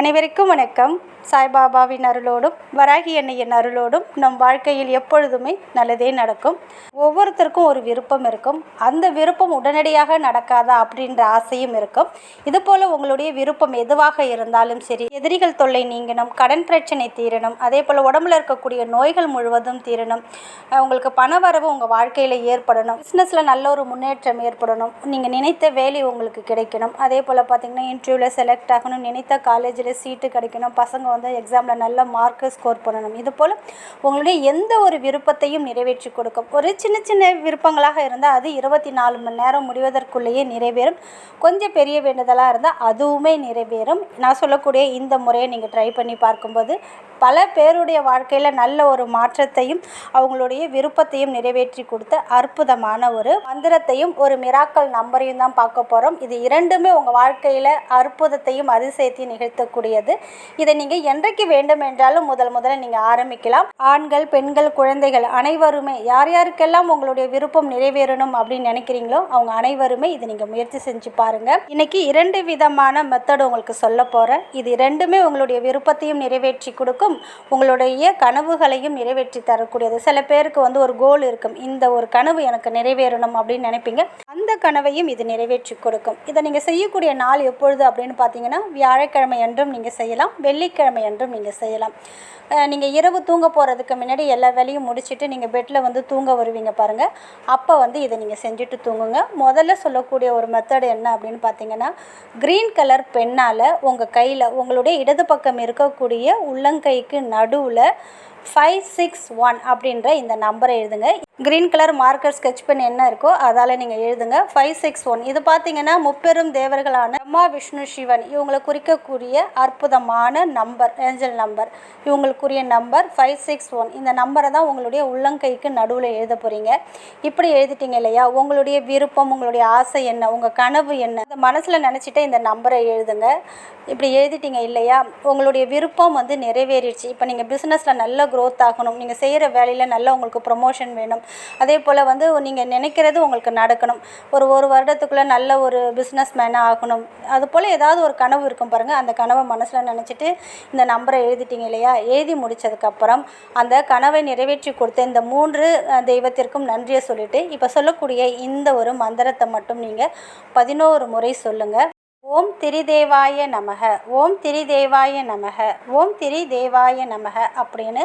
அனைவருக்கும் வணக்கம். சாய்பாபாவின் அருளோடும் வராகி அன்னையின் அருளோடும் நம் வாழ்க்கையில் எப்பொழுதுமே நல்லதே நடக்கும். ஒவ்வொருத்தருக்கும் ஒரு விருப்பம் இருக்கும். அந்த விருப்பம் உடனடியாக நடக்காதா அப்படின்ற ஆசையும் இருக்கும். இதுபோல் உங்களுடைய விருப்பம் எதுவாக இருந்தாலும் சரி, எதிரிகள் தொல்லை நீங்கணும், கடன் பிரச்சனை தீரணும், அதே போல் உடம்புல இருக்கக்கூடிய நோய்கள் முழுவதும் தீரணும், உங்களுக்கு பண வரவு உங்கள் வாழ்க்கையில் ஏற்படணும், பிஸ்னஸில் நல்ல ஒரு முன்னேற்றம் ஏற்படணும், நீங்கள் நினைத்த வேலை உங்களுக்கு கிடைக்கணும், அதே போல் பார்த்திங்கன்னா இன்டர்வியூவில் செலக்ட் ஆகணும், நினைத்த காலேஜில் சீட்டு கிடைக்கணும், பசங்க வந்து எக்ஸாமில் நல்ல மார்க்கு ஸ்கோர் பண்ணணும். இது போல் உங்களுடைய எந்த ஒரு விருப்பத்தையும் நிறைவேற்றி கொடுக்கும். ஒரு சின்ன சின்ன விருப்பங்களாக இருந்தால் அது 24 மணி நேரம் முடிவதற்குள்ளேயே நிறைவேறும். கொஞ்சம் பெரிய வேண்டுதலாக இருந்தால் அதுவுமே நிறைவேறும். நான் சொல்லக்கூடிய இந்த முறையை நீங்கள் ட்ரை பண்ணி பார்க்கும்போது பல பேருடைய வாழ்க்கையில் நல்ல ஒரு மாற்றத்தையும் அவங்களுடைய விருப்பத்தையும் நிறைவேற்றி கொடுத்த அற்புதமான ஒரு மந்திரத்தையும் ஒரு மிராக்கல் நம்பரையும் தான் பார்க்க போகிறோம். இது இரண்டுமே உங்கள் வாழ்க்கையில் அற்புதத்தையும் அதிசயத்தையும் நிகழ்த்தக்கூடியது. இதை நீங்கள் என்றைக்கு வேண்டும் என்றாலும் முதல்ல நீங்கள் ஆரம்பிக்கலாம். ஆண்கள், பெண்கள், குழந்தைகள் அனைவருமே யார் யாருக்கெல்லாம் உங்களுடைய விருப்பம் நிறைவேறணும் அப்படின்னு நினைக்கிறீங்களோ அவங்க அனைவருமே இதை நீங்கள் முயற்சி செஞ்சு பாருங்கள். இன்னைக்கு 2 விதமான மெத்தட் உங்களுக்கு சொல்ல போகிறேன். இது ரெண்டுமே உங்களுடைய விருப்பத்தையும் நிறைவேற்றி கொடுக்கும், உங்களுடைய கனவுகளையும் நிறைவேற்றி தரக்கூடியது. சில பேருக்கு வந்து ஒரு கோல் இருக்கும், இந்த ஒரு கனவு எனக்கு நிறைவேறணும் அப்படின்னு நினைப்பீங்க. அந்த கனவையும் இது நிறைவேற்றி கொடுக்கும். இதை நீங்கள் செய்யக்கூடிய நாள் எப்பொழுது அப்படின்னு பார்த்தீங்கன்னா வியாழக்கிழமை என்றும் நீங்கள் செய்யலாம், வெள்ளிக்கிழமை என்றும் நீங்கள் செய்யலாம். நீங்கள் இரவு தூங்க போகிறதுக்கு முன்னாடி எல்லா வேலையும் முடிச்சுட்டு நீங்கள் பெட்டில் வந்து தூங்க வருவீங்க பாருங்கள், அப்போ வந்து இதை நீங்கள் செஞ்சுட்டு தூங்குங்க. முதல்ல சொல்லக்கூடிய ஒரு மெத்தட் என்ன அப்படின்னு பார்த்தீங்கன்னா, க்ரீன் கலர் பெண்ணால் உங்கள் கையில் உங்களுடைய இடது பக்கம் இருக்கக்கூடிய உள்ளங்கைக்கு நடுவில் 561 அப்படின்ற இந்த நம்பரை எழுதுங்க. Green colour marker sketch pen என்ன இருக்கோ அதால் நீங்கள் எழுதுங்க 561. இது பார்த்தீங்கன்னா முப்பெரும் தேவர்களான பிரம்மா, விஷ்ணு, சிவன் இவங்களை குறிக்கக்கூடிய அற்புதமான நம்பர், ஏஞ்சல் நம்பர். இவங்களுக்குரிய நம்பர் 561. இந்த நம்பரை தான் உங்களுடைய உள்ளங்கைக்கு நடுவில் எழுத போகிறீங்க. இப்படி எழுதிட்டீங்க இல்லையா, உங்களுடைய விருப்பம், உங்களுடைய ஆசை என்ன, உங்கள் கனவு என்ன, இந்த மனசில் நினச்சிட்டு இந்த நம்பரை எழுதுங்க. இப்படி எழுதிட்டீங்க இல்லையா, உங்களுடைய விருப்பம் வந்து நிறைவேறிடுச்சு. இப்போ நீங்கள் பிஸ்னஸில் நல்ல க்ரோத் ஆகணும், நீங்கள் செய்கிற வேலையில் நல்ல உங்களுக்கு ப்ரொமோஷன் வேணும், அதே போல் வந்து நீங்கள் நினைக்கிறது உங்களுக்கு நடக்கணும், ஒரு வருடத்துக்குள்ளே நல்ல ஒரு பிஸ்னஸ் மேனாக ஆகணும், அது போல் ஏதாவது ஒரு கனவு இருக்கும் பாருங்கள். அந்த கனவை மனசில் நினச்சிட்டு இந்த நம்பரை எழுதிட்டீங்க இல்லையா, எழுதி முடித்ததுக்கப்புறம் அந்த கனவை நிறைவேற்றி கொடுத்த இந்த 3 தெய்வத்திற்கும் நன்றியை சொல்லிவிட்டு இப்போ சொல்லக்கூடிய இந்த ஒரு மந்திரத்தை மட்டும் நீங்கள் 11 முறை சொல்லுங்கள். ஓம் திரிதேவாய நமக, ஓம் திரிதேவாய நமக, ஓம் திரிதேவாய நமக அப்படின்னு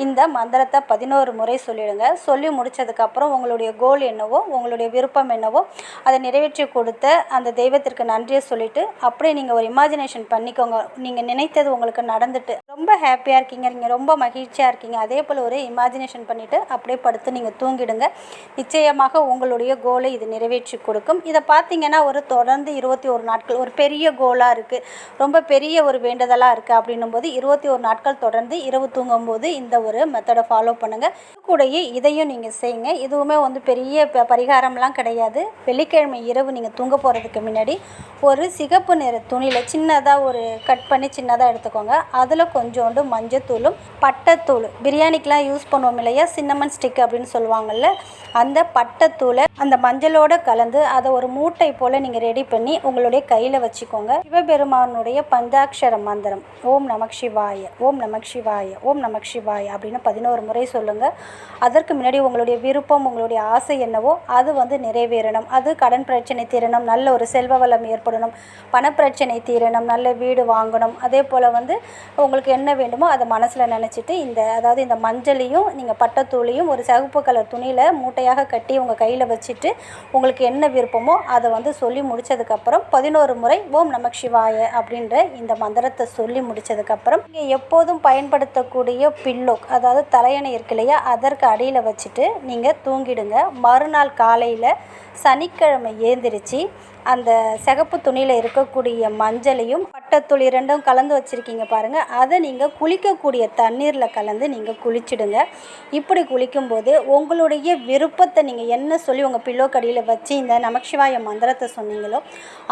இந்த மந்திரத்தை 11 முறை சொல்லிடுங்க. சொல்லி முடித்ததுக்கப்புறம் உங்களுடைய கோல் என்னவோ, உங்களுடைய விருப்பம் என்னவோ அதை நிறைவேற்றி கொடுத்த அந்த தெய்வத்திற்கு நன்றியை சொல்லிவிட்டு அப்படியே நீங்கள் ஒரு இமேஜினேஷன் பண்ணிக்கோங்க. நீங்கள் நினைத்தது உங்களுக்கு நடந்துட்டு ரொம்ப ஹாப்பியாக இருக்கீங்க, நீங்கள் ரொம்ப மகிழ்ச்சியாக இருக்கீங்க, அதே போல் ஒரு இமேஜினேஷன் பண்ணிவிட்டு அப்படியே படுத்து நீங்கள் தூங்கிடுங்க. நிச்சயமாக உங்களுடைய கோலை இது நிறைவேற்றி கொடுக்கும். இதை பார்த்தீங்கன்னா ஒரு தொடர்ந்து 21 நாட்கள், ஒரு பெரிய கோலாக இருக்குது, ரொம்ப பெரிய ஒரு வேண்டுதலாக இருக்குது அப்படின்னும் போது 21 நாட்கள் தொடர்ந்து இரவு தூங்கும்போது இந்த ஒரு மெத்தடை ஃபாலோ பண்ணுங்கள். கூடயே இதையும் நீங்கள் செய்யுங்க. இதுவுமே வந்து பெரிய பரிகாரம்லாம் கிடையாது. வெள்ளிக்கிழமை இரவு நீங்கள் தூங்க போகிறதுக்கு முன்னாடி ஒரு சிகப்பு நிற துணியில் சின்னதாக ஒரு கட் பண்ணி சின்னதாக எடுத்துக்கோங்க. அதில் கொஞ்சோண்டு மஞ்சத்தூளும் பட்டைத்தூள், பிரியாணிக்கெலாம் யூஸ் பண்ணுவோம் இல்லையா, சின்னமன் ஸ்டிக் அப்படின்னு சொல்லுவாங்கள்ல, அந்த பட்டைத்தூளை அந்த மஞ்சளோடு கலந்து அதை ஒரு மூட்டை போல் நீங்கள் ரெடி பண்ணி உங்களுடைய கையில் வச்சுக்கோங்க. சிவபெருமானுடைய பஞ்சாட்சர மந்திரம் ஓம் நமக் சிவாய, ஓம் நமக் சிவாய, ஓம் நமக் சிவாய அப்படின்னு 11 முறை சொல்லுங்கள். அதற்கு முன்னாடி உங்களுடைய விருப்பம், உங்களுடைய ஆசை என்னவோ அது வந்து நிறைவேறணும். அது கடன் பிரச்சனை தீரணும், நல்ல ஒரு செல்வ வளம் ஏற்படணும், பணப்பிரச்சனை தீரணும், நல்ல வீடு வாங்கணும், அதே போல் வந்து உங்களுக்கு என்ன வேண்டுமோ அதை மனசில் நினச்சிட்டு அதாவது இந்த மஞ்சளையும் நீங்கள் பட்டைத்தூளையும் ஒரு சிவப்பு கலர் துணியில் மூட்டையாக கட்டி உங்கள் கையில் வச்சுட்டு உங்களுக்கு என்ன விருப்பமோ அதை வந்து சொல்லி முடித்ததுக்கப்புறம் 11 முறை ஓம் நமக் சிவாய அப்படின்ற இந்த மந்திரத்தை சொல்லி முடித்ததுக்கப்புறம் நீங்கள் எப்போதும் பயன்படுத்தக்கூடிய பில்லோ, அதாவது தலையணை இருக்கு இல்லையா, அதற்கு அடியில் வச்சுட்டு நீங்கள் தூங்கிடுங்க. மறுநாள் காலையில் சனிக்கிழமை ஏந்திரிச்சு அந்த சிகப்பு துணியில் இருக்கக்கூடிய மஞ்சளையும் பட்டைத்தூள் 2ம் கலந்து வச்சுருக்கீங்க பாருங்கள், அதை நீங்கள் குளிக்கக்கூடிய தண்ணீரில் கலந்து நீங்கள் குளிச்சுடுங்க. இப்படி குளிக்கும்போது உங்களுடைய விருப்பத்தை நீங்கள் என்ன சொல்லி உங்கள் பில்லோ கடியில் வச்சு இந்த நமச்சிவாய மந்திரத்தை சொன்னீங்களோ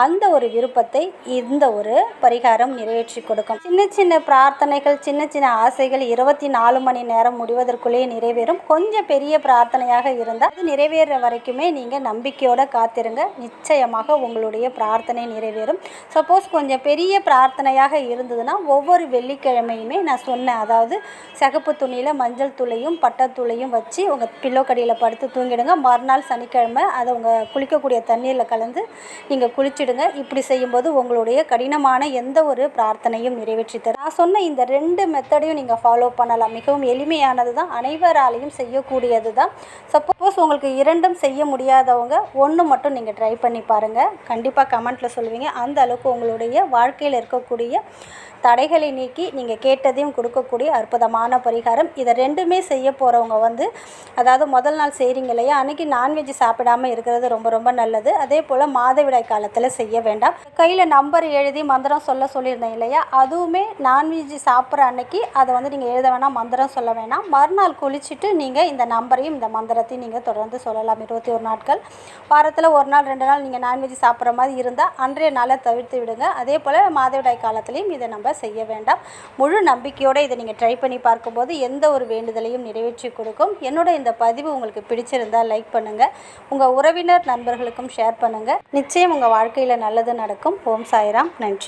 அந்த ஒரு விருப்பத்தை இந்த ஒரு பரிகாரம் நிறைவேற்றி கொடுக்கும். சின்ன சின்ன பிரார்த்தனைகள், சின்ன சின்ன ஆசைகள் 24 மணி நேரம் முடிவதற்குள்ளேயே நிறைவேறும். கொஞ்சம் பெரிய பிரார்த்தனையாக இருந்தால் அது நிறைவேற வரைக்குமே நீங்கள் நம்பிக்கையோடு காத்திருங்க. நிச்சயமாக கண்டிப்பாக உங்களுடைய பிரார்த்தனை நிறைவேறும். சப்போஸ் கொஞ்சம் பெரிய பிரார்த்தனையாக இருந்ததுன்னா ஒவ்வொரு வெள்ளிக்கிழமையுமே நான் சொன்னேன், அதாவது சிகப்பு துணியில் மஞ்சள் தூளையும் பட்டைத்தூளையும் வச்சு உங்கள் பில்லோ கடியில் படுத்து தூங்கிடுங்க. மறுநாள் சனிக்கிழமை அதை உங்கள் குளிக்கக்கூடிய தண்ணீரில் கலந்து நீங்கள் குளிச்சிடுங்க. இப்படி செய்யும்போது உங்களுடைய கடினமான எந்த ஒரு பிரார்த்தனையும் நிறைவேற்றி தரும். நான் சொன்ன இந்த 2 மெத்தடையும் நீங்கள் ஃபாலோ பண்ணலாம். மிகவும் எளிமையானது தான், அனைவராலையும் செய்யக்கூடியது தான். சப்போஸ் உங்களுக்கு 2ம் செய்ய முடியாதவங்க 1 மட்டும் நீங்கள் ட்ரை பண்ணி பாருங்கள். கண்டிப்பாக கமெண்ட்டில் சொல்லுவீங்க. அந்த அளவுக்கு உங்களுடைய வாழ்க்கையில் இருக்கக்கூடிய தடைகளை நீக்கி நீங்கள் கேட்டதையும் கொடுக்கக்கூடிய அற்புதமான பரிகாரம். இதை 2மே செய்ய போகிறவங்க அதாவது முதல் நாள் செய்கிறீங்க இல்லையா, அன்றைக்கி நான்வெஜ் சாப்பிடாமல் இருக்கிறது ரொம்ப ரொம்ப நல்லது. அதே போல் மாதவிடாய் காலத்தில் செய்ய வேண்டாம். கையில் நம்பர் எழுதி மந்திரம் சொல்லியிருந்தேன் இல்லையா, அதுவுமே நான்வெஜ் சாப்பிட்ற அன்னைக்கு அதை நீங்கள் எழுத வேணாம், மந்திரம் சொல்ல வேணாம். மறுநாள் குளிச்சுட்டு நீங்கள் இந்த நம்பரையும் இந்த மந்திரத்தையும் நீங்கள் தொடர்ந்து சொல்லலாம். 21 நாட்கள். வாரத்தில் 1 நாள் 2 நாள் நீங்கள் நான்வெஜ் சாப்பிட்ற மாதிரி இருந்தால் அன்றைய நாளை தவிர்த்து விடுங்க. அதே போல் மாதவிடாய் காலத்துலேயும் இதை நம்ம செய்ய வேண்டாம். முழு நம்பிக்கையோடு இதை நீங்கள் ட்ரை பண்ணி பார்க்கும்போது எந்த ஒரு வேண்டுதலையும் நிறைவேற்றி கொடுக்கும். என்னோட இந்த பதிவு உங்களுக்கு பிடிச்சிருந்தால் லைக் பண்ணுங்கள். உங்கள் உறவினர் நண்பர்களுக்கும் ஷேர் பண்ணுங்கள். நிச்சயம் உங்கள் வாழ்க்கையில் நல்லது நடக்கும். ஓம் சாய்ராம். நன்றி.